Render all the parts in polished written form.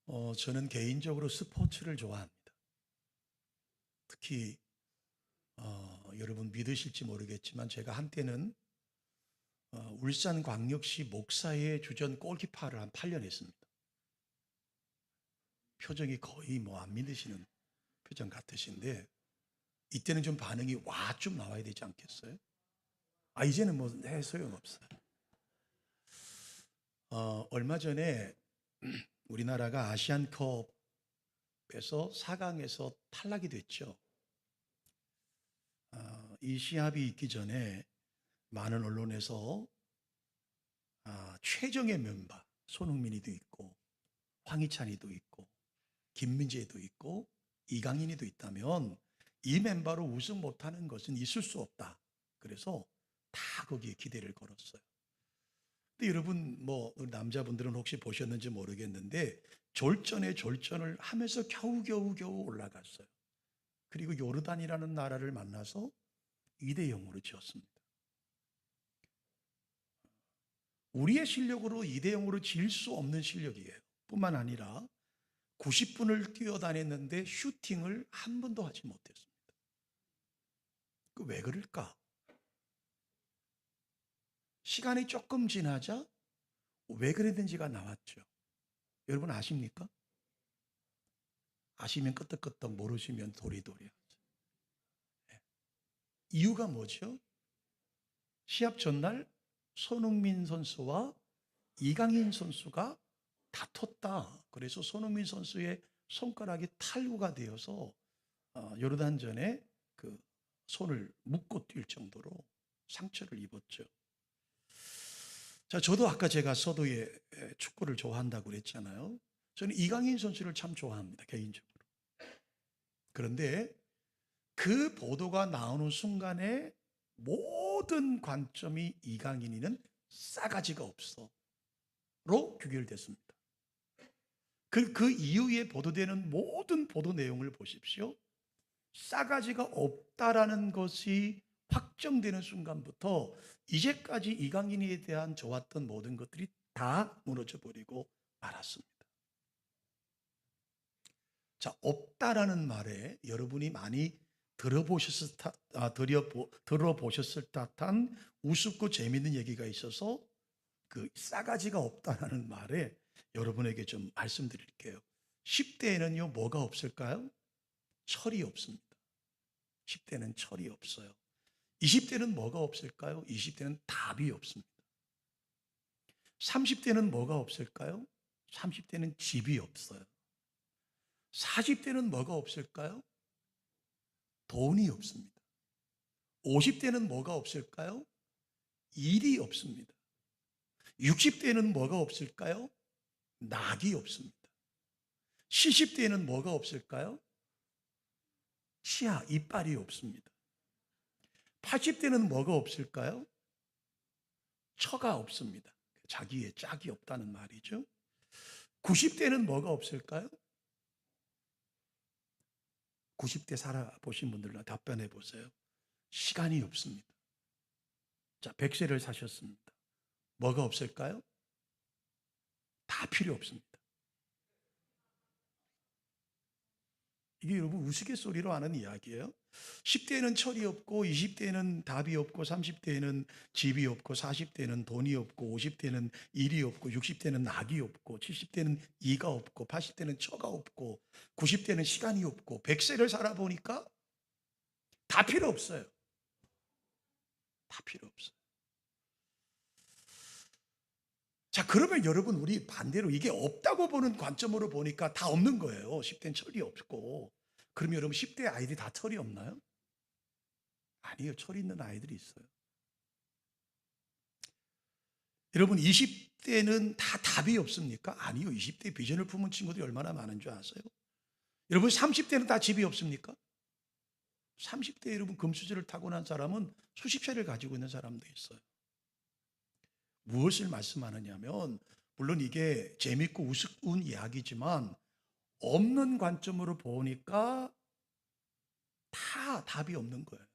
저는 개인적으로 스포츠를 좋아합니다. 특히 여러분 믿으실지 모르겠지만 제가 한때는 울산광역시 목사의 주전 골키퍼를 한 8년 했습니다. 표정이 거의 뭐 안 믿으시는 표정 같으신데 이때는 좀 반응이 와 좀 나와야 되지 않겠어요? 이제는 뭐 소용없어요. 얼마 전에 우리나라가 아시안컵에서 4강에서 탈락이 됐죠. 이 시합이 있기 전에 많은 언론에서 최정예 멤버 손흥민이도 있고 황희찬이도 있고 김민재도 있고 이강인이도 있다면 이 멤버로 우승 못하는 것은 있을 수 없다. 그래서 다 거기에 기대를 걸었어요. 근데 여러분 뭐 남자분들은 혹시 보셨는지 모르겠는데 졸전에 졸전을 하면서 겨우 올라갔어요. 그리고 요르단이라는 나라를 만나서 2대 0으로 지었습니다. 우리의 실력으로 2대 0으로 질 수 없는 실력이에요. 뿐만 아니라 90분을 뛰어다녔는데 슈팅을 한 번도 하지 못했습니다. 왜 그럴까? 시간이 조금 지나자 왜 그랬는지가 나왔죠. 여러분 아십니까? 아시면 끄떡끄떡, 모르시면 도리도리 하죠. 이유가 뭐죠? 시합 전날 손흥민 선수와 이강인 선수가 다퉜다. 그래서 손흥민 선수의 손가락이 탈구가 되어서 요르단전에 그 손을 묶고 뛸 정도로 상처를 입었죠. 자, 저도 아까 제가 서도의 축구를 좋아한다고 그랬잖아요. 저는 이강인 선수를 참 좋아합니다, 개인적으로. 그런데 그 보도가 나오는 순간에 모든 관점이 이강인이는 싸가지가 없어로 규결됐습니다. 그 이후에 보도되는 모든 보도 내용을 보십시오. 싸가지가 없다라는 것이 확정되는 순간부터 이제까지 이강인에 대한 좋았던 모든 것들이 다 무너져 버리고 말았습니다. 자, 없다라는 말에 여러분이 많이 들어보셨을 듯한 우습고 재미있는 얘기가 있어서 그 싸가지가 없다라는 말에 여러분에게 좀 말씀드릴게요. 10대에는요 뭐가 없을까요? 철이 없습니다. 10대는 철이 없어요. 20대는 뭐가 없을까요? 20대는 답이 없습니다. 30대는 뭐가 없을까요? 30대는 집이 없어요. 40대는 뭐가 없을까요? 돈이 없습니다. 50대는 뭐가 없을까요? 일이 없습니다. 60대는 뭐가 없을까요? 낙이 없습니다. 70대는 뭐가 없을까요? 치아, 이빨이 없습니다. 80대는 뭐가 없을까요? 처가 없습니다. 자기의 짝이 없다는 말이죠. 90대는 뭐가 없을까요? 90대 살아보신 분들은 답변해 보세요. 시간이 없습니다. 자, 100세를 사셨습니다. 뭐가 없을까요? 다 필요 없습니다. 이게 여러분 우스갯소리로 하는 이야기예요. 10대는 철이 없고 20대는 답이 없고 30대는 집이 없고 40대는 돈이 없고 50대는 일이 없고 60대는 낙이 없고 70대는 이가 없고 80대는 처가 없고 90대는 시간이 없고 100세를 살아보니까 다 필요 없어요. 다 필요 없어요. 자, 그러면 여러분 우리 반대로 이게 없다고 보는 관점으로 보니까 다 없는 거예요. 10대는 철이 없고. 그러면 여러분 10대 아이들이 다 철이 없나요? 아니에요. 철이 있는 아이들이 있어요. 여러분 20대는 다 답이 없습니까? 아니요. 20대 비전을 품은 친구들이 얼마나 많은 줄 아세요? 여러분 30대는 다 집이 없습니까? 30대 여러분 금수저를 타고난 사람은 수십 채를 가지고 있는 사람도 있어요. 무엇을 말씀하느냐면 물론 이게 재밌고 우스운 이야기지만 없는 관점으로 보니까 다 답이 없는 거예요.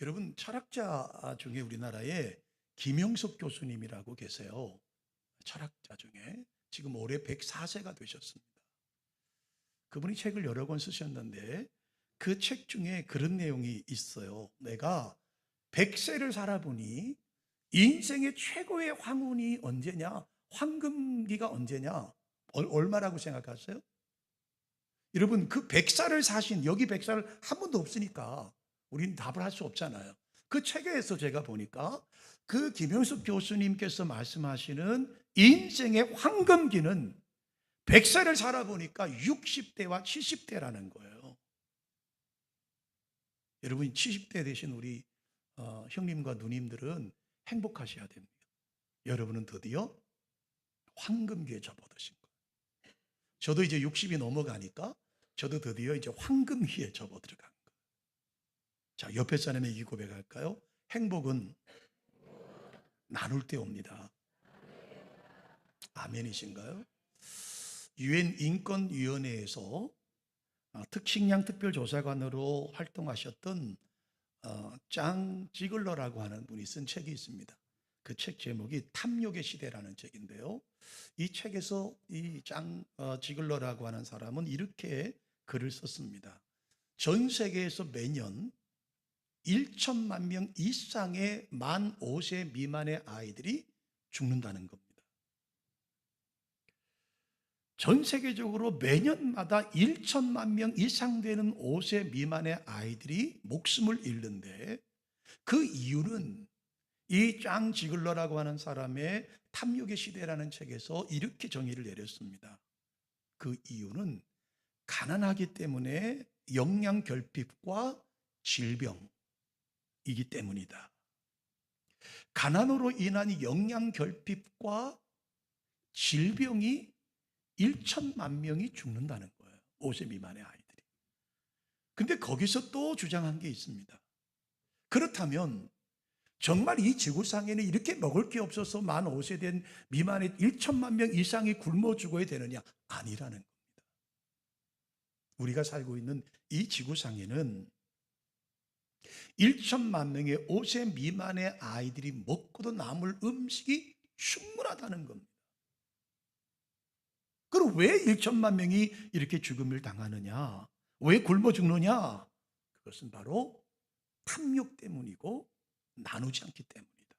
여러분 철학자 중에 우리나라에 김영석 교수님이라고 계세요. 철학자 중에 지금 올해 104세가 되셨습니다. 그분이 책을 여러 권 쓰셨는데 그 책 중에 그런 내용이 있어요. 내가 100세를 살아보니 인생의 최고의 황혼이 언제냐? 황금기가 언제냐? 얼마라고 생각하세요? 여러분, 그 100살을 사신, 여기 100살 한 분도 없으니까 우리는 답을 할 수 없잖아요. 그 책에서 제가 보니까 그 김영숙 교수님께서 말씀하시는 인생의 황금기는 100살을 살아보니까 60대와 70대라는 거예요. 여러분, 70대 되신 우리 형님과 누님들은 행복하셔야 됩니다. 여러분은 드디어 황금기에 접어드신 거예요. 저도 이제 60이 넘어가니까 저도 드디어 이제 황금기에 접어 들어간 거예요. 자, 옆에 사람에게 이 고백할까요? 행복은 나눌 때 옵니다. 아멘이신가요? 유엔 인권위원회에서 특식량 특별조사관으로 활동하셨던 짱 지글러라고 하는 분이 쓴 책이 있습니다. 그 책 제목이 탐욕의 시대라는 책인데요. 이 책에서 이 짱 지글러라고 하는 사람은 이렇게 글을 썼습니다. 전 세계에서 매년 1천만 명 이상의 만 5세 미만의 아이들이 죽는다는 겁니다. 전 세계적으로 매년마다 1천만 명 이상 되는 5세 미만의 아이들이 목숨을 잃는데 그 이유는 이 짱 지글러라고 하는 사람의 탐욕의 시대라는 책에서 이렇게 정의를 내렸습니다. 그 이유는 가난하기 때문에 영양 결핍과 질병이기 때문이다. 가난으로 인한 영양 결핍과 질병이 1천만 명이 죽는다는 거예요. 5세 미만의 아이들이. 근데 거기서 또 주장한 게 있습니다. 그렇다면 정말 이 지구상에는 이렇게 먹을 게 없어서 만 5세 된 미만의 1천만 명 이상이 굶어 죽어야 되느냐? 아니라는 겁니다. 우리가 살고 있는 이 지구상에는 1천만 명의 5세 미만의 아이들이 먹고도 남을 음식이 충분하다는 겁니다. 그럼 왜 1천만 명이 이렇게 죽음을 당하느냐? 왜 굶어 죽느냐? 그것은 바로 탐욕 때문이고 나누지 않기 때문이다.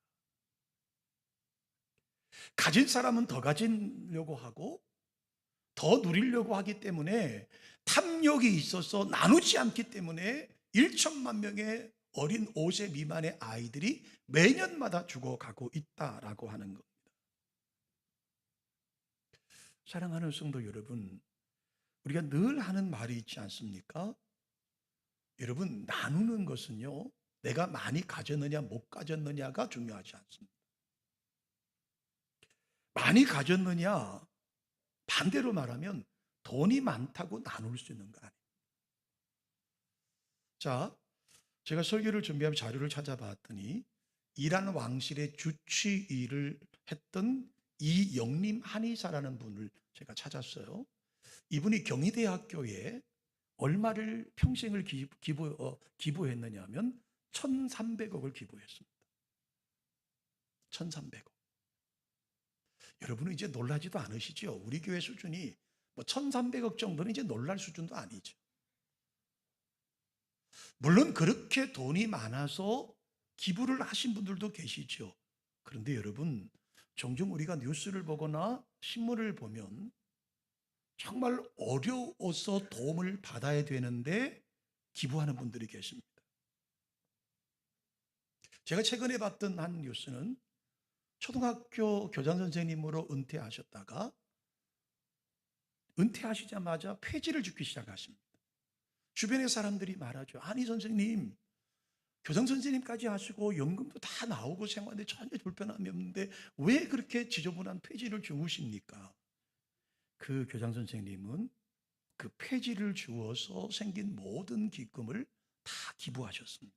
가진 사람은 더 가지려고 하고 더 누리려고 하기 때문에 탐욕이 있어서 나누지 않기 때문에 1천만 명의 어린 5세 미만의 아이들이 매년마다 죽어가고 있다라고 하는 겁니다. 사랑하는 성도 여러분, 우리가 늘 하는 말이 있지 않습니까? 여러분, 나누는 것은요, 내가 많이 가졌느냐 못 가졌느냐가 중요하지 않습니다. 많이 가졌느냐, 반대로 말하면 돈이 많다고 나눌 수 있는 거 아니에요. 자, 제가 설교를 준비하며 자료를 찾아봤더니 이란 왕실의 주치의를 했던 이영림 한의사라는 분을 제가 찾았어요. 이분이 경희대학교에 얼마를 평생을 기부했느냐 하면 1,300억을 기부했습니다. 1,300억. 여러분은 이제 놀라지도 않으시죠? 우리 교회 수준이 뭐 1,300억 정도는 이제 놀랄 수준도 아니죠. 물론 그렇게 돈이 많아서 기부를 하신 분들도 계시죠. 그런데 여러분, 종종 우리가 뉴스를 보거나 신문을 보면 정말 어려워서 도움을 받아야 되는데 기부하는 분들이 계십니다. 제가 최근에 봤던 한 뉴스는 초등학교 교장 선생님으로 은퇴하셨다가 은퇴하시자마자 폐지를 죽기 시작하십니다. 주변의 사람들이 말하죠. 아니 선생님, 교장 선생님까지 하시고 연금도 다 나오고 생활에 전혀 불편함이 없는데 왜 그렇게 지저분한 폐지를 주우십니까? 그 교장 선생님은 그 폐지를 주어서 생긴 모든 기금을 다 기부하셨습니다.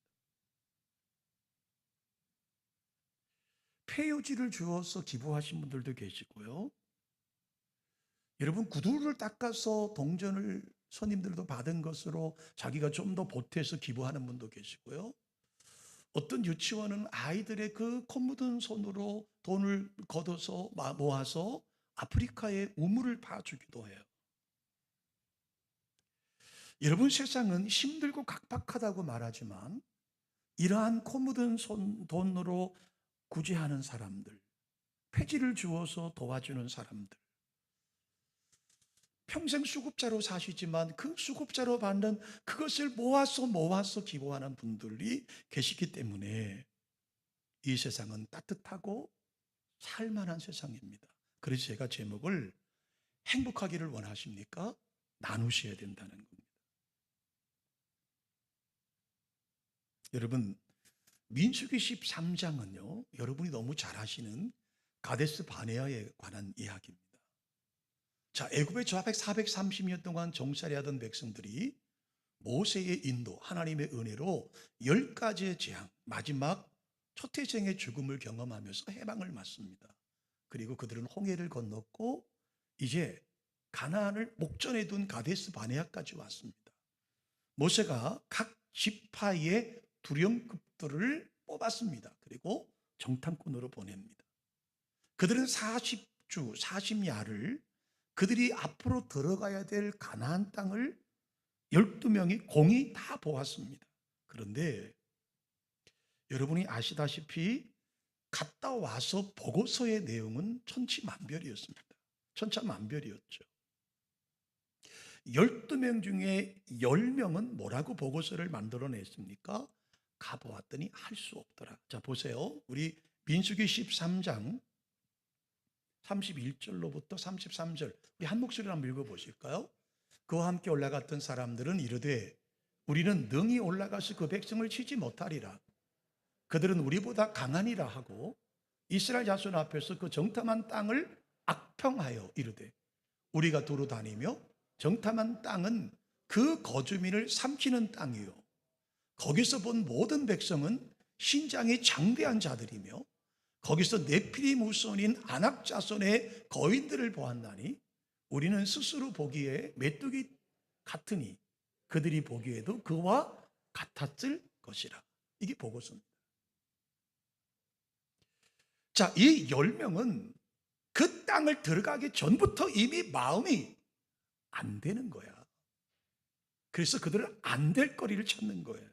폐유지를 주어서 기부하신 분들도 계시고요. 여러분, 구두를 닦아서 동전을 손님들도 받은 것으로 자기가 좀 더 보태서 기부하는 분도 계시고요. 어떤 유치원은 아이들의 그 코 묻은 손으로 돈을 걷어서 모아서 아프리카의 우물을 파주기도 해요. 여러분, 세상은 힘들고 각박하다고 말하지만 이러한 코 묻은 돈으로 구제하는 사람들, 폐지를 주어서 도와주는 사람들, 평생 수급자로 사시지만 그 수급자로 받는 그것을 모아서 기부하는 분들이 계시기 때문에 이 세상은 따뜻하고 살만한 세상입니다. 그래서 제가 제목을 행복하기를 원하십니까? 나누셔야 된다는 겁니다. 여러분, 민수기 13장은요, 여러분이 너무 잘 아시는 가데스 바네아에 관한 이야기입니다. 자, 애굽에 저 앞에 430년 동안 종살이하던 백성들이 모세의 인도, 하나님의 은혜로 10가지의 재앙, 마지막 초태생의 죽음을 경험하면서 해방을 맞습니다. 그리고 그들은 홍해를 건넜고 이제 가나안을 목전에 둔 가데스 바네아까지 왔습니다. 모세가 각 지파의 두령급들을 뽑았습니다. 그리고 정탐꾼으로 보냅니다. 그들은 40주, 40야를 그들이 앞으로 들어가야 될 가나안 땅을 12명이 공이 다 보았습니다. 그런데 여러분이 아시다시피 갔다 와서 보고서의 내용은 천치만별이었습니다. 천차만별이었죠. 12명 중에 10명은 뭐라고 보고서를 만들어냈습니까? 가보았더니 할 수 없더라. 자, 보세요. 우리 민수기 13장 31절로부터 33절 우리 한 목소리로 한번 읽어보실까요? 그와 함께 올라갔던 사람들은 이르되 우리는 능히 올라가서 그 백성을 치지 못하리라. 그들은 우리보다 강하니라 하고 이스라엘 자손 앞에서 그 정탐한 땅을 악평하여 이르되 우리가 두루 다니며 정탐한 땅은 그 거주민을 삼키는 땅이요 거기서 본 모든 백성은 신장이 장대한 자들이며 거기서 네피림 후손인 아낙 자손의 거인들을 보았나니 우리는 스스로 보기에 메뚜기 같으니 그들이 보기에도 그와 같았을 것이라. 이게 보고서입니다. 자, 이 10명은 그 땅을 들어가기 전부터 이미 마음이 안 되는 거야. 그래서 그들은 안 될 거리를 찾는 거예요.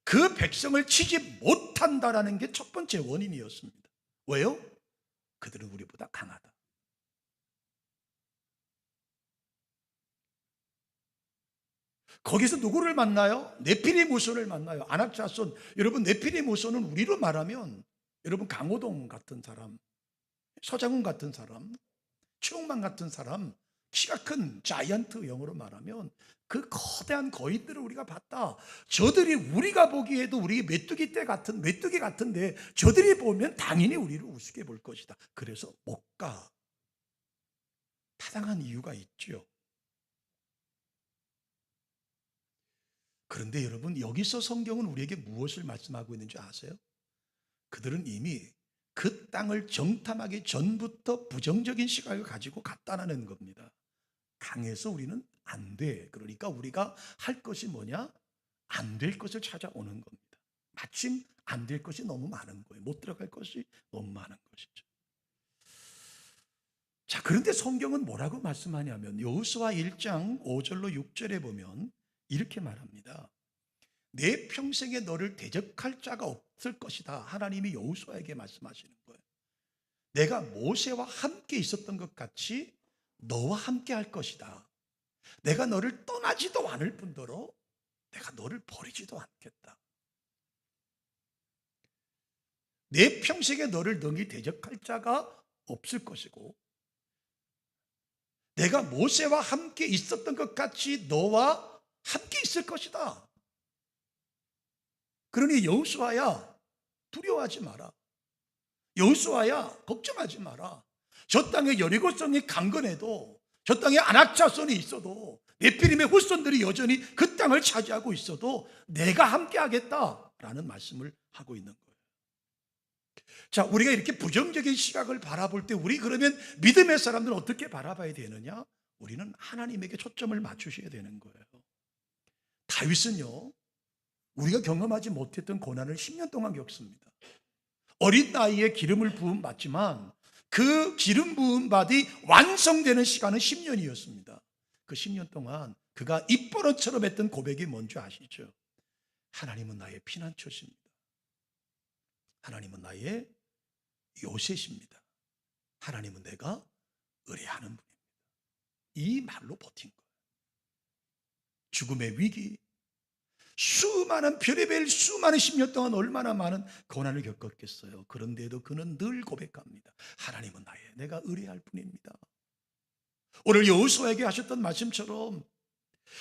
그 백성을 치지 못한다라는 게 첫 번째 원인이었습니다. 왜요? 그들은 우리보다 강하다. 거기서 누구를 만나요? 네피림 후손을 만나요. 아낙 자손. 여러분, 네피림 후손은 우리로 말하면 여러분 강호동 같은 사람, 서장훈 같은 사람, 최홍만 같은 사람, 키가 큰 자이언트 영어로 말하면 그 거대한 거인들을 우리가 봤다. 저들이 우리가 보기에도 우리 메뚜기 같은데 저들이 보면 당연히 우리를 우습게 볼 것이다. 그래서 못 가. 타당한 이유가 있죠. 그런데 여러분, 여기서 성경은 우리에게 무엇을 말씀하고 있는지 아세요? 그들은 이미 그 땅을 정탐하기 전부터 부정적인 시각을 가지고 갔다는 겁니다. 강해서 우리는 안 돼. 그러니까 우리가 할 것이 뭐냐? 안 될 것을 찾아오는 겁니다. 마침 안 될 것이 너무 많은 거예요. 못 들어갈 것이 너무 많은 것이죠. 자, 그런데 성경은 뭐라고 말씀하냐면 여호수아 1장 5절로 6절에 보면 이렇게 말합니다. 내 평생에 너를 대적할 자가 없을 것이다. 하나님이 여호수아에게 말씀하시는 거예요. 내가 모세와 함께 있었던 것 같이 너와 함께 할 것이다. 내가 너를 떠나지도 않을 뿐더러 내가 너를 버리지도 않겠다. 내 평생에 너를 능히 대적할 자가 없을 것이고 내가 모세와 함께 있었던 것 같이 너와 함께 있을 것이다. 그러니 여호수아야, 두려워하지 마라. 여호수아야, 걱정하지 마라. 저 땅에 여리고성이 강건해도 저 땅에 아낙 자손이 있어도 네피림의 후손들이 여전히 그 땅을 차지하고 있어도 내가 함께 하겠다라는 말씀을 하고 있는 거예요. 자, 우리가 이렇게 부정적인 시각을 바라볼 때 우리 그러면 믿음의 사람들은 어떻게 바라봐야 되느냐? 우리는 하나님에게 초점을 맞추셔야 되는 거예요. 다윗은요, 우리가 경험하지 못했던 고난을 10년 동안 겪습니다. 어린 나이에 기름을 부음 받지만 그 기름 부음 받이 완성되는 시간은 10년이었습니다. 그 10년 동안 그가 입버릇처럼 했던 고백이 뭔지 아시죠? 하나님은 나의 피난처십니다. 하나님은 나의 요새십니다. 하나님은 내가 의뢰하는 분입니다. 이 말로 버틴 거예요. 죽음의 위기, 수많은 별의별 수많은 10년 동안 얼마나 많은 고난을 겪었겠어요. 그런데도 그는 늘 고백합니다. 하나님은 내가 의뢰할 분입니다. 오늘 여호수아에게 하셨던 말씀처럼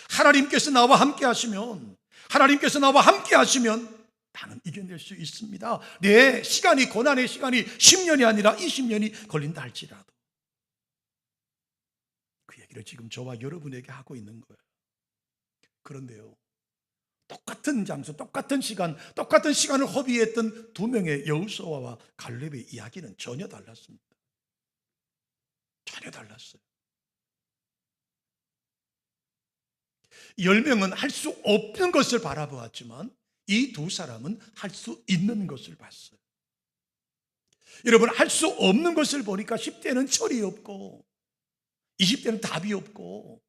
하나님께서 나와 함께 하시면, 하나님께서 나와 함께 하시면 나는 이겨낼 수 있습니다. 내 시간이, 고난의 시간이 10년이 아니라 20년이 걸린다 할지라도. 그 얘기를 지금 저와 여러분에게 하고 있는 거예요. 그런데요, 똑같은 장소, 똑같은 시간을 허비했던 두 명의 여호수아와 갈렙의 이야기는 전혀 달랐습니다. 전혀 달랐어요. 10명은 할 수 없는 것을 바라보았지만 이 두 사람은 할 수 있는 것을 봤어요. 여러분, 할 수 없는 것을 보니까 10대는 철이 없고 20대는 답이 없고,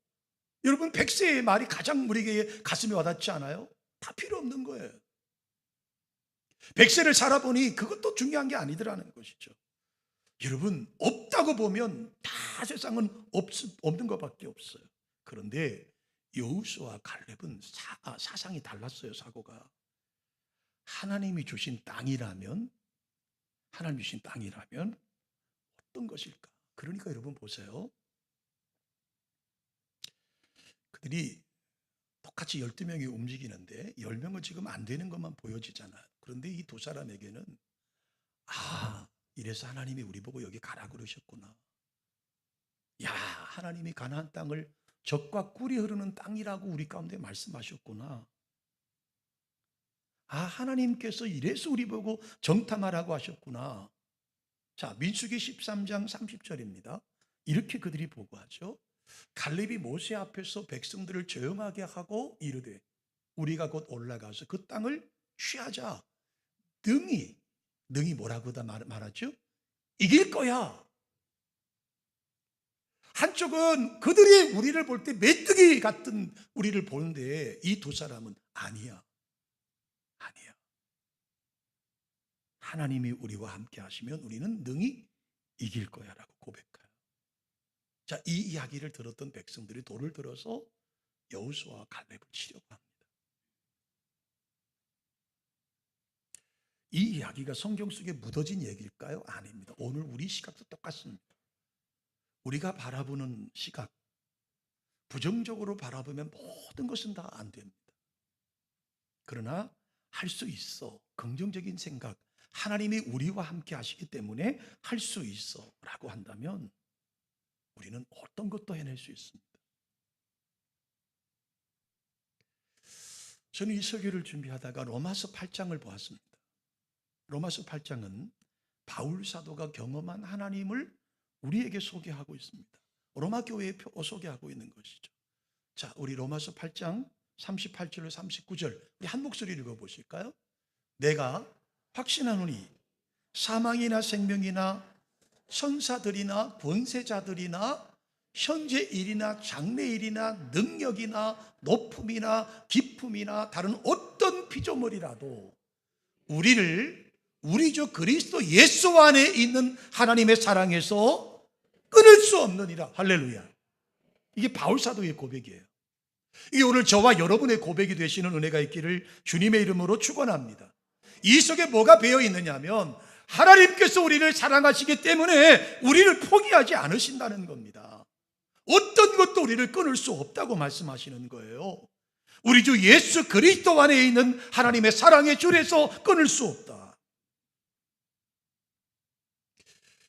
여러분 100세의 말이 가장 우리에게 가슴에 와닿지 않아요? 다 필요 없는 거예요. 100세를 살아보니 그것도 중요한 게 아니더라는 것이죠. 여러분, 없다고 보면 다 세상은 없는 것밖에 없어요. 그런데 여호수아와 갈렙은 사상이 달랐어요. 사고가. 하나님이 주신 땅이라면 어떤 것일까? 그러니까 여러분 보세요. 그들이 똑같이 12명이 움직이는데 10명은 지금 안 되는 것만 보여지잖아요. 그런데 이 두 사람에게는 이래서 하나님이 우리 보고 여기 가라 그러셨구나. 야, 하나님이 가나안 땅을 젖과 꿀이 흐르는 땅이라고 우리 가운데 말씀하셨구나. 하나님께서 이래서 우리 보고 정탐하라고 하셨구나. 자, 민수기 13장 30절입니다. 이렇게 그들이 보고하죠. 갈렙이 모세 앞에서 백성들을 조용하게 하고 이르되 우리가 곧 올라가서 그 땅을 취하자. 능히 뭐라고 다 말하죠? 이길 거야. 한쪽은 그들이 우리를 볼 때 메뚜기 같은 우리를 보는데 이 두 사람은 아니야. 하나님이 우리와 함께 하시면 우리는 능히 이길 거야 라고 고백해요. 자, 이 이야기를 들었던 백성들이 돌을 들어서 여호수아와 갈렙을 치려고 합니다. 이 이야기가 성경 속에 묻어진 얘기일까요? 아닙니다. 오늘 우리 시각도 똑같습니다. 우리가 바라보는 시각, 부정적으로 바라보면 모든 것은 다 안 됩니다. 그러나 할 수 있어. 긍정적인 생각, 하나님이 우리와 함께 하시기 때문에 할 수 있어 라고 한다면 우리는 어떤 것도 해낼 수 있습니다. 저는 이 설교를 준비하다가 로마서 8장을 보았습니다. 로마서 8장은 바울 사도가 경험한 하나님을 우리에게 소개하고 있습니다. 로마 교회에 소개하고 있는 것이죠. 자, 우리 로마서 8장 38절로 39절 우리 한 목소리 읽어보실까요? 내가 확신하노니 사망이나 생명이나 천사들이나 권세자들이나 현재 일이나 장래 일이나 능력이나 높음이나 깊음이나 다른 어떤 피조물이라도 우리 주 그리스도 예수 안에 있는 하나님의 사랑에서 끊을 수 없느니라. 할렐루야. 이게 바울 사도의 고백이에요. 이게 오늘 저와 여러분의 고백이 되시는 은혜가 있기를 주님의 이름으로 축원합니다. 이 속에 뭐가 배어 있느냐면 하나님께서 우리를 사랑하시기 때문에 우리를 포기하지 않으신다는 겁니다. 어떤 것도 우리를 끊을 수 없다고 말씀하시는 거예요. 우리 주 예수 그리스도 안에 있는 하나님의 사랑의 줄에서 끊을 수 없다.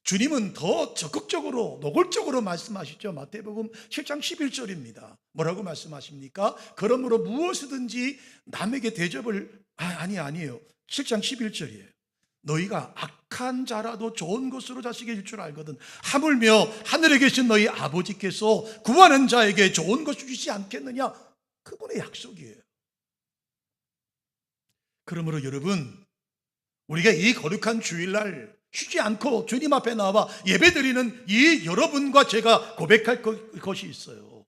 주님은 더 적극적으로 노골적으로 말씀하시죠. 마태복음 7장 11절입니다. 뭐라고 말씀하십니까? 그러므로 무엇이든지 남에게 대접을 아니에요. 7장 11절이에요. 너희가 악한 자라도 좋은 것으로 자식이 줄 줄 알거든 하물며 하늘에 계신 너희 아버지께서 구하는 자에게 좋은 것을 주시지 않겠느냐? 그분의 약속이에요. 그러므로 여러분, 우리가 이 거룩한 주일날 쉬지 않고 주님 앞에 나와 예배드리는 이 여러분과 제가 고백할 것이 있어요.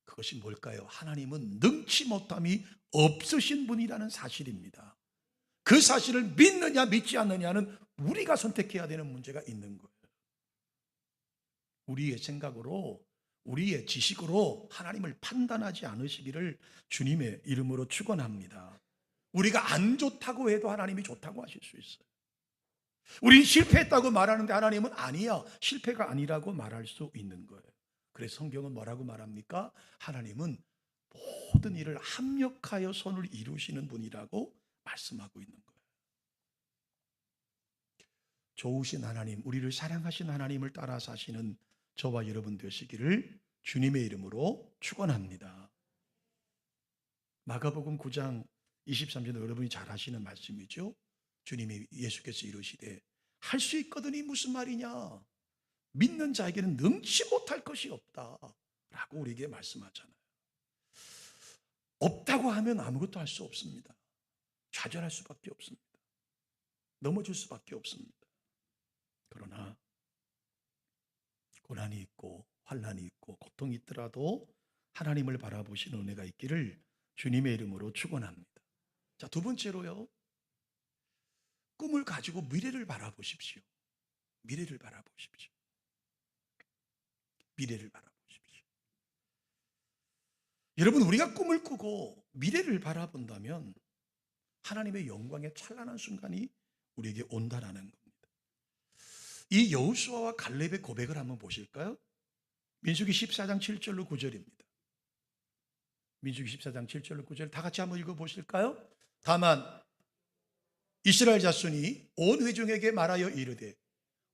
그것이 뭘까요? 하나님은 능치 못함이 없으신 분이라는 사실입니다. 그 사실을 믿느냐 믿지 않느냐는 우리가 선택해야 되는 문제가 있는 거예요. 우리의 생각으로, 우리의 지식으로 하나님을 판단하지 않으시기를 주님의 이름으로 축원합니다. 우리가 안 좋다고 해도 하나님이 좋다고 하실 수 있어요. 우린 실패했다고 말하는데 하나님은 아니야, 실패가 아니라고 말할 수 있는 거예요. 그래서 성경은 뭐라고 말합니까? 하나님은 모든 일을 합력하여 선을 이루시는 분이라고 말씀하고 있는 거예요. 좋으신 하나님, 우리를 사랑하신 하나님을 따라 사시는 저와 여러분 되시기를 주님의 이름으로 축원합니다. 마가복음 9장 23절에 여러분이 잘 아시는 말씀이죠. 주님이 예수께서 이르시되 할 수 있거든이 무슨 말이냐, 믿는 자에게는 능치 못할 것이 없다 라고 우리에게 말씀하잖아요. 없다고 하면 아무것도 할 수 없습니다. 좌절할 수밖에 없습니다. 넘어질 수밖에 없습니다. 그러나 고난이 있고 환난이 있고 고통이 있더라도 하나님을 바라보시는 은혜가 있기를 주님의 이름으로 축원합니다. 자, 두 번째로요, 꿈을 가지고 미래를 바라보십시오. 미래를 바라보십시오. 미래를 바라보십시오. 여러분, 우리가 꿈을 꾸고 미래를 바라본다면 하나님의 영광의 찬란한 순간이 우리에게 온다라는 겁니다. 이 여호수아와 갈렙의 고백을 한번 보실까요? 민수기 14장 7절로 9절입니다. 민수기 14장 7절로 9절 다 같이 한번 읽어보실까요? 다만 이스라엘 자손이 온 회중에게 말하여 이르되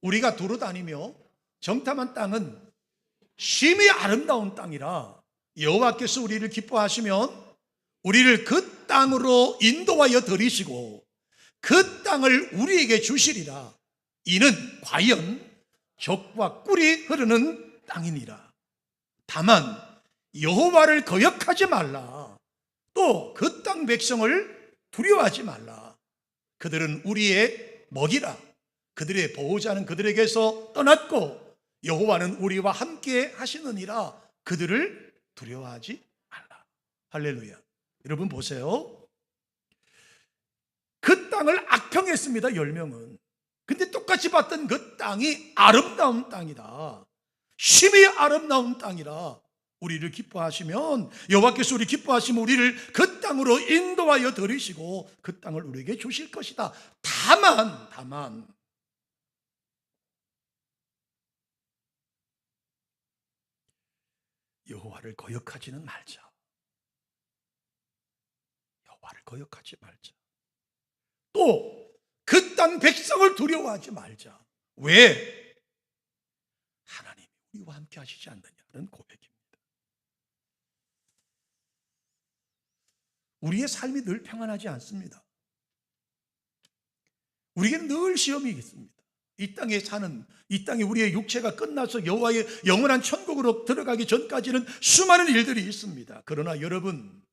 우리가 두루 다니며 정탐한 땅은 심히 아름다운 땅이라 여호와께서 우리를 기뻐하시면 우리를 그 땅으로 인도하여 들이시고 그 땅을 우리에게 주시리라. 이는 과연 젖과 꿀이 흐르는 땅이니라. 다만 여호와를 거역하지 말라. 또 그 땅 백성을 두려워하지 말라. 그들은 우리의 먹이라. 그들의 보호자는 그들에게서 떠났고 여호와는 우리와 함께 하시느니라. 그들을 두려워하지 말라. 할렐루야. 여러분 보세요. 그 땅을 악평했습니다. 10명은. 근데 똑같이 봤던 그 땅이 아름다운 땅이다. 심히 아름다운 땅이라 우리를 기뻐하시면, 여호와께서 우리 기뻐하시면 우리를 그 땅으로 인도하여 들이시고 그 땅을 우리에게 주실 것이다. 다만 여호와를 거역하지는 말자. 여호와를 거역하지 말자. 또 그 땅 백성을 두려워하지 말자. 왜? 하나님이 우리와 함께 하시지 않느냐는 고백입니다. 우리의 삶이 늘 평안하지 않습니다. 우리에게는 늘 시험이 있습니다. 이 땅에 우리의 육체가 끝나서 여호와의 영원한 천국으로 들어가기 전까지는 수많은 일들이 있습니다. 그러나 여러분,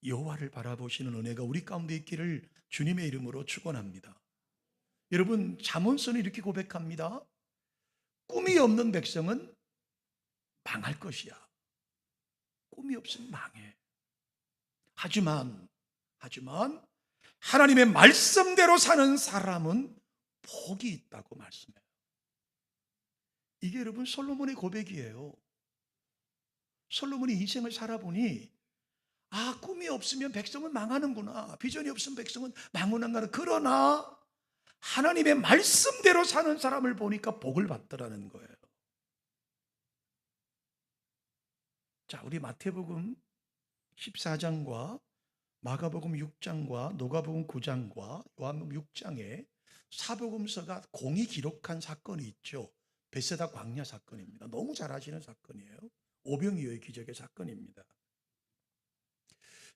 여호와를 바라보시는 은혜가 우리 가운데 있기를 주님의 이름으로 축원합니다. 여러분, 잠언서는 이렇게 고백합니다. 꿈이 없는 백성은 망할 것이야. 꿈이 없으면 망해. 하지만 하나님의 말씀대로 사는 사람은 복이 있다고 말씀해요. 이게 여러분 솔로몬의 고백이에요. 솔로몬이 인생을 살아보니 꿈이 없으면 백성은 망하는구나. 비전이 없으면 백성은 망하는구나. 그러나 하나님의 말씀대로 사는 사람을 보니까 복을 받더라는 거예요. 자, 우리 마태복음 14장과 마가복음 6장과 노가복음 9장과 요한복음 6장에 사복음서가 공이 기록한 사건이 있죠. 베세다 광야 사건입니다. 너무 잘 아시는 사건이에요. 오병이어의 기적의 사건입니다.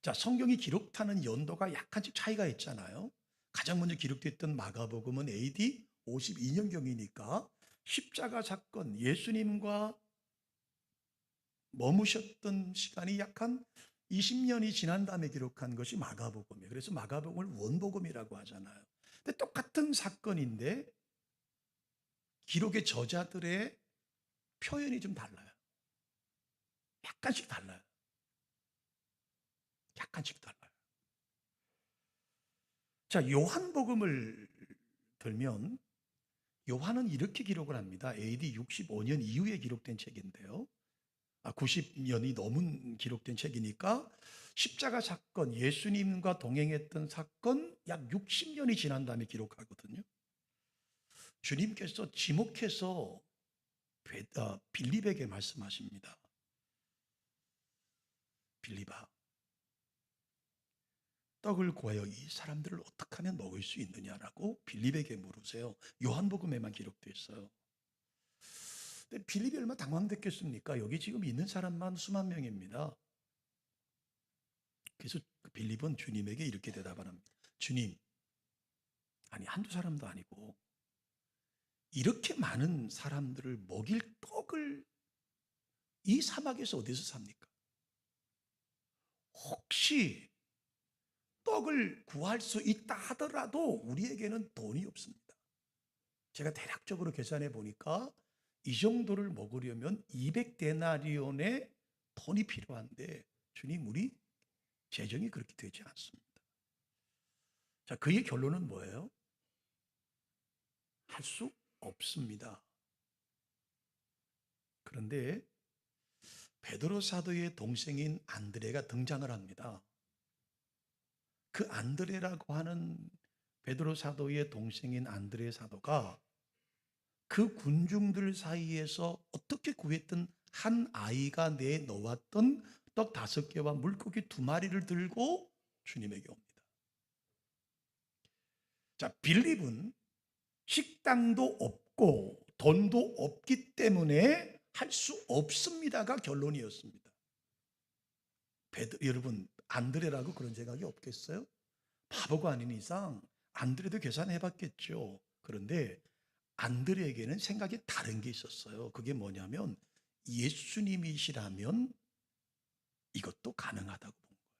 자, 성경이 기록하는 연도가 약간씩 차이가 있잖아요. 가장 먼저 기록됐던 마가복음은 AD 52년경이니까 십자가 사건, 예수님과 머무셨던 시간이 약 한 20년이 지난 다음에 기록한 것이 마가복음이에요. 그래서 마가복음을 원복음이라고 하잖아요. 근데 똑같은 사건인데 기록의 저자들의 표현이 좀 달라요. 약간씩 달라요. 약간씩 달라요. 자, 요한복음을 들면 요한은 이렇게 기록을 합니다. AD 65년 이후에 기록된 책인데요. 90년이 넘은 기록된 책이니까 십자가 사건, 예수님과 동행했던 사건 약 60년이 지난 다음에 기록하거든요. 주님께서 지목해서 빌립에게 말씀하십니다. 빌립아, 떡을 구하여 이 사람들을 어떻게 하면 먹을 수 있느냐라고 빌립에게 물으세요. 요한복음에만 기록되어 있어요. 근데 빌립이 얼마나 당황됐겠습니까? 여기 지금 있는 사람만 수만 명입니다. 그래서 빌립은 주님에게 이렇게 대답을 합니다. 주님, 아니 한두 사람도 아니고 이렇게 많은 사람들을 먹일 떡을 이 사막에서 어디서 삽니까? 혹시 떡을 구할 수 있다 하더라도 우리에게는 돈이 없습니다. 제가 대략적으로 계산해 보니까 이 정도를 먹으려면 200데나리온의 돈이 필요한데 주님, 우리 재정이 그렇게 되지 않습니다. 자, 그의 결론은 뭐예요? 할 수 없습니다. 그런데 베드로 사도의 동생인 안드레가 등장을 합니다. 그 안드레라고 하는 베드로 사도의 동생인 안드레 사도가 그 군중들 사이에서 어떻게 구했던 한 아이가 내놓았던 떡 5개와 물고기 2마리를 들고 주님에게 옵니다. 자, 빌립은 식당도 없고 돈도 없기 때문에 할 수 없습니다가 결론이었습니다. 여러분, 안드레라고 그런 생각이 없겠어요? 바보가 아닌 이상 안드레도 계산해 봤겠죠. 그런데 안드레에게는 생각이 다른 게 있었어요. 그게 뭐냐면 예수님이시라면 이것도 가능하다고 본 거예요.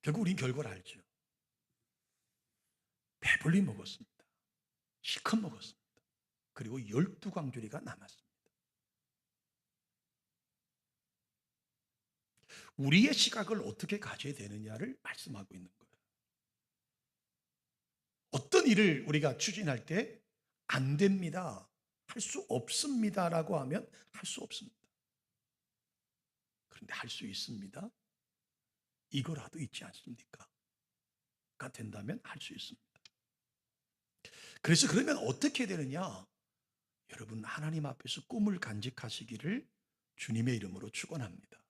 결국 우린 결과를 알죠. 배불리 먹었습니다. 실컷 먹었습니다. 그리고 12광주리가 남았습니다. 우리의 시각을 어떻게 가져야 되느냐를 말씀하고 있는 거예요. 어떤 일을 우리가 추진할 때 안 됩니다, 할 수 없습니다라고 하면 할 수 없습니다. 그런데 할 수 있습니다, 이거라도 있지 않습니까? 가 된다면 할 수 있습니다. 그래서 그러면 어떻게 되느냐? 여러분, 하나님 앞에서 꿈을 간직하시기를 주님의 이름으로 축원합니다.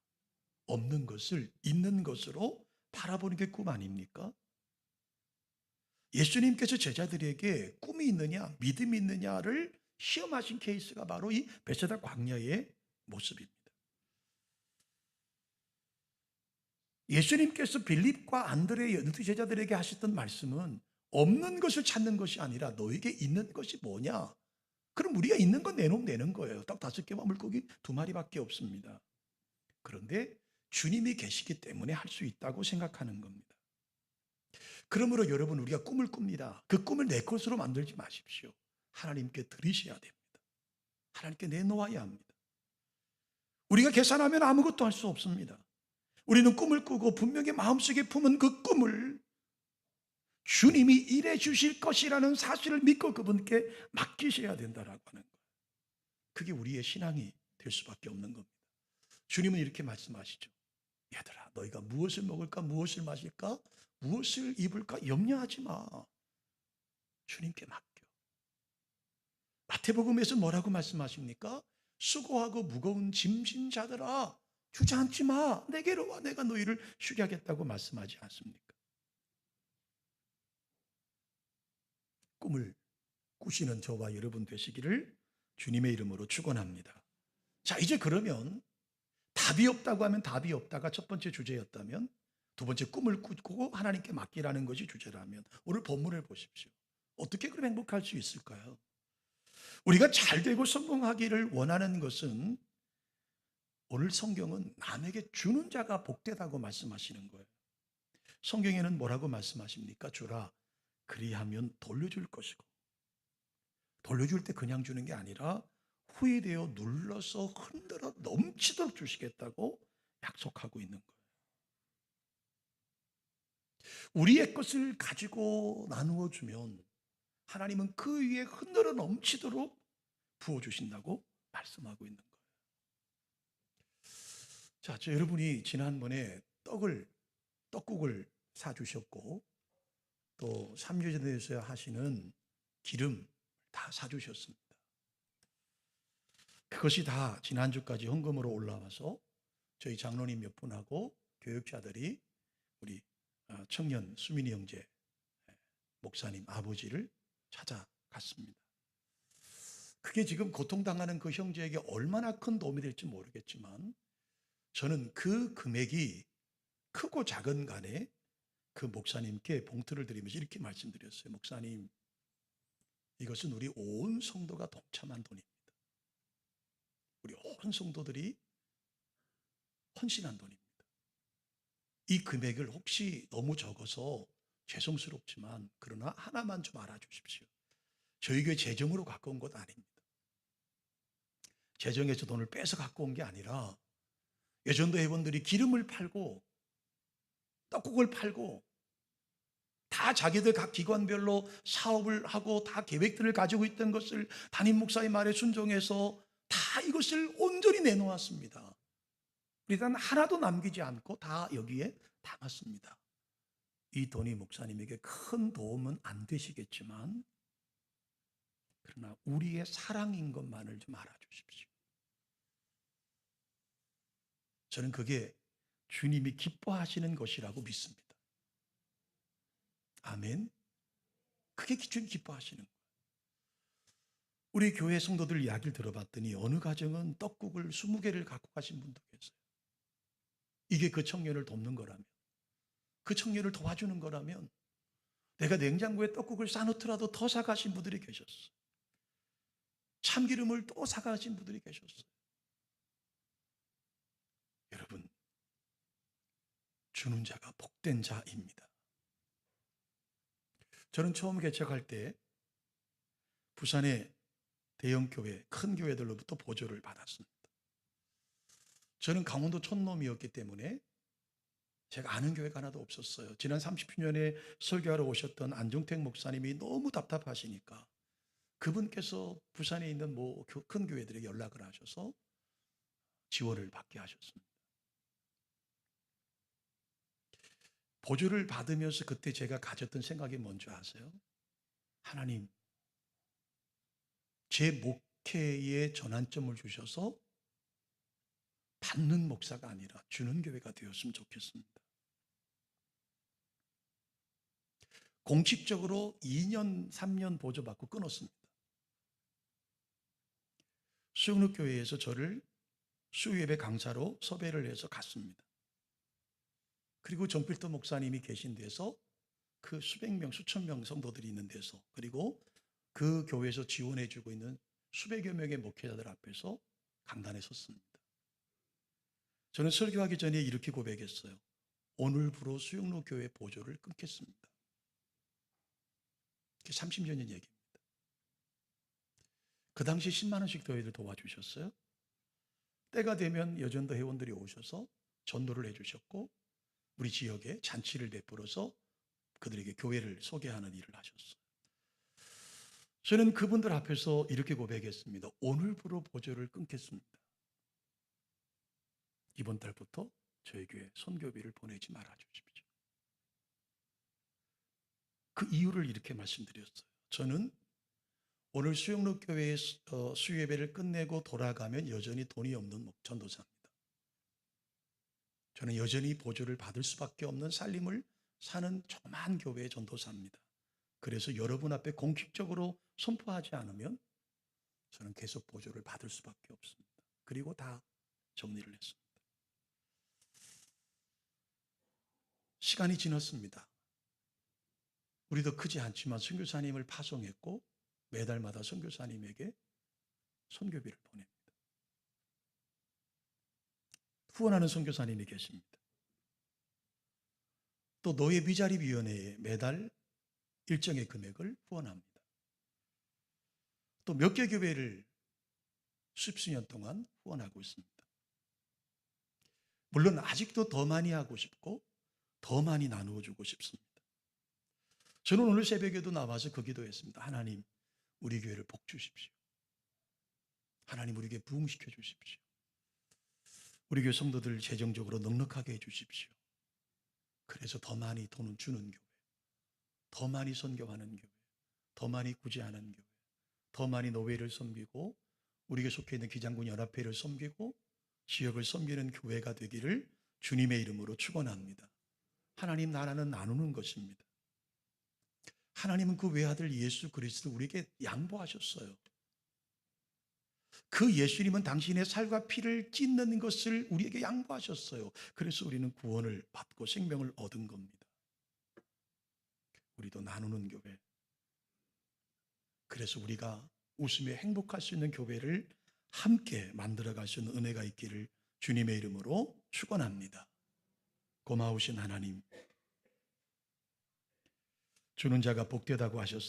없는 것을 있는 것으로 바라보는 게 꿈 아닙니까? 예수님께서 제자들에게 꿈이 있느냐, 믿음이 있느냐를 시험하신 케이스가 바로 이 베세다 광야의 모습입니다. 예수님께서 빌립과 안드레의 12 제자들에게 하셨던 말씀은 없는 것을 찾는 것이 아니라 너에게 있는 것이 뭐냐? 그럼 우리가 있는 건 내놓으면 되는 거예요. 딱 5개와 물고기 2마리밖에 없습니다. 그런데 주님이 계시기 때문에 할 수 있다고 생각하는 겁니다. 그러므로 여러분, 우리가 꿈을 꿉니다. 그 꿈을 내 것으로 만들지 마십시오. 하나님께 드리셔야 됩니다. 하나님께 내놓아야 합니다. 우리가 계산하면 아무것도 할 수 없습니다. 우리는 꿈을 꾸고 분명히 마음속에 품은 그 꿈을 주님이 일해 주실 것이라는 사실을 믿고 그분께 맡기셔야 된다라고 하는 거예요. 그게 우리의 신앙이 될 수밖에 없는 겁니다. 주님은 이렇게 말씀하시죠. 얘들아, 너희가 무엇을 먹을까, 무엇을 마실까, 무엇을 입을까 염려하지 마. 주님께 맡겨. 마태복음에서 뭐라고 말씀하십니까? 수고하고 무거운 짐진 자들아, 주저앉지 마. 내게로 와. 내가 너희를 쉬게 하겠다고 말씀하지 않습니까? 꿈을 꾸시는 저와 여러분 되시기를 주님의 이름으로 축원합니다. 자, 이제 그러면 답이 없다고 하면 답이 없다가 첫 번째 주제였다면, 두 번째 꿈을 꾸고 하나님께 맡기라는 것이 주제라면, 오늘 본문을 보십시오. 어떻게 그럼 행복할 수 있을까요? 우리가 잘 되고 성공하기를 원하는 것은 오늘 성경은 남에게 주는 자가 복되다고 말씀하시는 거예요. 성경에는 뭐라고 말씀하십니까? 주라, 그리하면 돌려줄 것이고, 돌려줄 때 그냥 주는 게 아니라 후회되어 눌러서 흔들어 넘치도록 주시겠다고 약속하고 있는 거예요. 우리의 것을 가지고 나누어 주면 하나님은 그 위에 흔들어 넘치도록 부어주신다고 말씀하고 있는 거예요. 자, 여러분이 지난번에 떡국을 사주셨고, 또 삼주전에서 하시는 기름 다 사주셨습니다. 그것이 다 지난주까지 헌금으로 올라와서 저희 장로님 몇 분하고 교육자들이 우리 청년 수민이 형제 목사님 아버지를 찾아갔습니다. 그게 지금 고통당하는 그 형제에게 얼마나 큰 도움이 될지 모르겠지만, 저는 그 금액이 크고 작은 간에 그 목사님께 봉투를 드리면서 이렇게 말씀드렸어요. 목사님, 이것은 우리 온 성도가 동참한 돈입니다. 우리 온 성도들이 헌신한 돈입니다. 이 금액을 혹시 너무 적어서 죄송스럽지만 그러나 하나만 좀 알아주십시오. 저희 교회 재정으로 갖고 온 것 아닙니다. 재정에서 돈을 빼서 갖고 온 게 아니라 예전도 회원들이 기름을 팔고 떡국을 팔고 다 자기들 각 기관별로 사업을 하고 다 계획들을 가지고 있던 것을 담임 목사의 말에 순종해서 다 이것을 온전히 내놓았습니다. 일단 하나도 남기지 않고 다 여기에 담았습니다. 이 돈이 목사님에게 큰 도움은 안 되시겠지만 그러나 우리의 사랑인 것만을 좀 알아주십시오. 저는 그게 주님이 기뻐하시는 것이라고 믿습니다. 아멘. 그게 주님 기뻐하시는 거예요. 우리 교회 성도들 이야기를 들어봤더니 어느 가정은 떡국을 20개를 갖고 가신 분도 계세요. 이게 그 청년을 돕는 거라면, 그 청년을 도와주는 거라면 내가 냉장고에 떡국을 싸놓더라도 더 사가신 분들이 계셨어요. 참기름을 또 사가신 분들이 계셨어요. 여러분, 주는 자가 복된 자입니다. 저는 처음 개척할 때 부산의 대형 교회, 큰 교회들로부터 보조를 받았습니다. 저는 강원도 촌놈이었기 때문에 제가 아는 교회가 하나도 없었어요. 지난 30년에 설교하러 오셨던 안종택 목사님이 너무 답답하시니까 그분께서 부산에 있는 큰 교회들에게 연락을 하셔서 지원을 받게 하셨습니다. 보조를 받으면서 그때 제가 가졌던 생각이 뭔지 아세요? 하나님, 제 목회에 전환점을 주셔서 받는 목사가 아니라 주는 교회가 되었으면 좋겠습니다. 공식적으로 2년, 3년 보조받고 끊었습니다. 수영록교회에서 저를 수요예배 강사로 섭외를 해서 갔습니다. 그리고 정필도 목사님이 계신 데서 그 수백 명, 수천 명 성도들이 있는 데서, 그리고 그 교회에서 지원해주고 있는 수백여 명의 목회자들 앞에서 강단에 섰습니다. 저는 설교하기 전에 이렇게 고백했어요. 오늘부로 수영록교회 보조를 끊겠습니다. 30년 전 얘기입니다. 그 당시 10만 원씩 저희를 도와주셨어요. 때가 되면 여전도 회원들이 오셔서 전도를 해주셨고 우리 지역에 잔치를 베풀어서 그들에게 교회를 소개하는 일을 하셨어요. 저는 그분들 앞에서 이렇게 고백했습니다. 오늘부로 보조를 끊겠습니다. 이번 달부터 저희 교회 선교비를 보내지 말아 주십시오. 그 이유를 이렇게 말씀드렸어요. 저는 오늘 수영록교회의 수요예배를 끝내고 돌아가면 여전히 돈이 없는 전도사입니다. 저는 여전히 보조를 받을 수밖에 없는 살림을 사는 조그만 교회의 전도사입니다. 그래서 여러분 앞에 공식적으로 선포하지 않으면 저는 계속 보조를 받을 수밖에 없습니다. 그리고 다 정리를 했습니다. 시간이 지났습니다. 우리도 크지 않지만 선교사님을 파송했고 매달마다 선교사님에게 선교비를 보냅니다. 후원하는 선교사님이 계십니다. 또 노예 비자립위원회에 매달 일정의 금액을 후원합니다. 또 몇 개 교회를 십수년 동안 후원하고 있습니다. 물론 아직도 더 많이 하고 싶고 더 많이 나누어 주고 싶습니다. 저는 오늘 새벽에도 나와서 그 기도했습니다. 하나님, 우리 교회를 복 주십시오. 하나님, 우리 교회 부흥시켜 주십시오. 우리 교회 성도들 재정적으로 넉넉하게 해 주십시오. 그래서 더 많이 돈을 주는 교회, 더 많이 선교하는 교회, 더 많이 구제하는 교회, 더 많이 노회를 섬기고 우리 교회 속해 있는 기장군 연합회를 섬기고 지역을 섬기는 교회가 되기를 주님의 이름으로 축원합니다. 하나님 나라는 나누는 것입니다. 하나님은 그 외아들 예수 그리스도를 우리에게 양보하셨어요. 그 예수님은 당신의 살과 피를 찢는 것을 우리에게 양보하셨어요. 그래서 우리는 구원을 받고 생명을 얻은 겁니다. 우리도 나누는 교회. 그래서 우리가 웃으며 행복할 수 있는 교회를 함께 만들어갈 수 있는 은혜가 있기를 주님의 이름으로 축원합니다. 고마우신 하나님, 주는 자가 복되다고 하셨습니다.